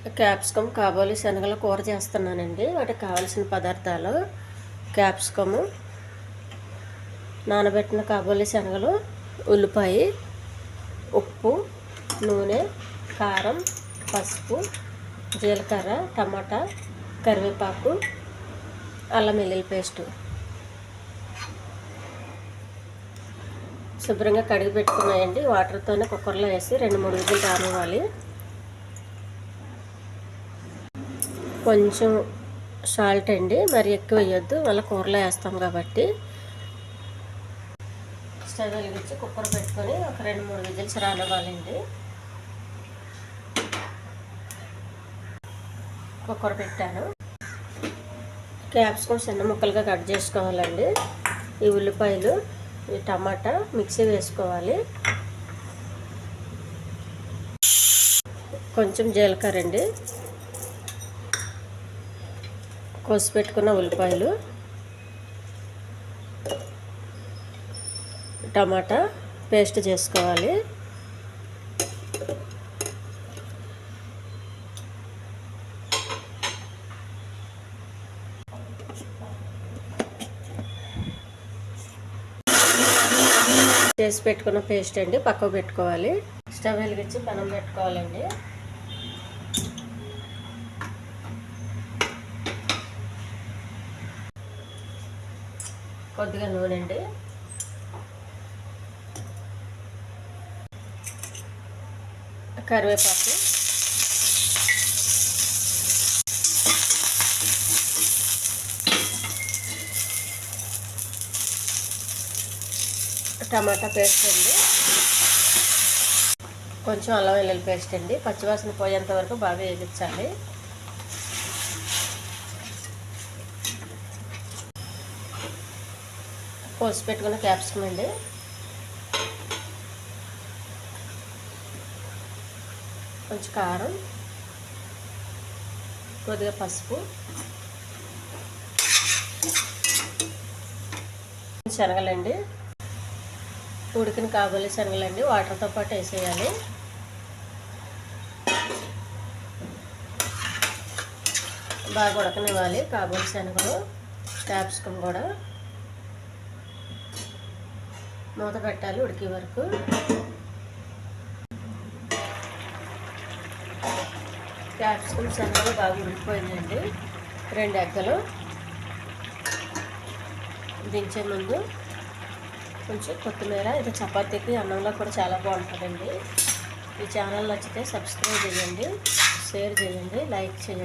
Capsicum కాబోలి శనగల కూర చేస్తున్నానండి. వాటికి కావాల్సిన పదార్థాలు: క్యాప్సికము, నానబెట్టిన కాబోలి శనగలు, ఉల్లిపాయ, ఉప్పు, నూనె, కారం, పసుపు, జీలకర్ర, టమాటా, కరివేపాకు, అల్లం వెల్లుల్లి పేస్టు. శుభ్రంగా కడిగి పెట్టుకున్నాయండి. వాటర్తోనే కుక్కర్లో వేసి 2-3 విజిల్ రానివ్వాలి. కొంచెం సాల్ట్ అండి, మరి ఎక్కువ వేయొద్దు, మళ్ళీ కూరలో వేస్తాం కాబట్టి. స్టవ్ వెలిగించి కుక్కర్ పెట్టుకొని ఒక 2-3 విజిల్స్ రానివ్వాలండి. కుక్కర్ పెట్టాను. క్యాప్సికమ్ చిన్న ముక్కలుగా కట్ చేసుకోవాలండి. ఈ ఉల్లిపాయలు, ఈ టమాటా మిక్సీ వేసుకోవాలి. కొంచెం జీలకర్ర అండి, కోసి పెట్టుకున్న ఉల్లిపాయలు, టమాటా పేస్ట్ చేసుకోవాలి. చేసి పెట్టుకున్న పేస్ట్ అండి పక్కకు పెట్టుకోవాలి. స్టవ్ వెలిగించి పెనం పెట్టుకోవాలండి. కొద్దిగా నూనె అండి, కరివేపాకు, టమాటా పేస్ట్ అండి, కొంచెం అల్లం వెల్లుల్లి పేస్ట్ అండి. పచ్చివాసన పోయేంత వరకు బాగా వేగించాలి. కోసి పెట్టుకున్న క్యాప్సికమ్ అండి, కొంచెం కారం, కొద్దిగా పసుపు, శనగలండి, ఉడికిన కాబోలి శనగలండి, వాటర్తో పాటు వేసేయాలి. బాగా ఉడకనివ్వాలి కాబోలి శనగలు, క్యాప్సికమ్ కూడా. మూత పెట్టాలి ఉడికే వరకు. క్యాప్సికమ్ శనగలు బాగా ఉడికిపోయిందండి. 2 ఎగ్గలు. దించే ముందు కొంచెం కొత్తిమీర. ఇది చపాతీకి, అన్నంలో కూడా చాలా బాగుంటుందండి. ఈ ఛానల్ నచ్చితే సబ్స్క్రైబ్ చేయండి, షేర్ చేయండి, లైక్ చేయండి.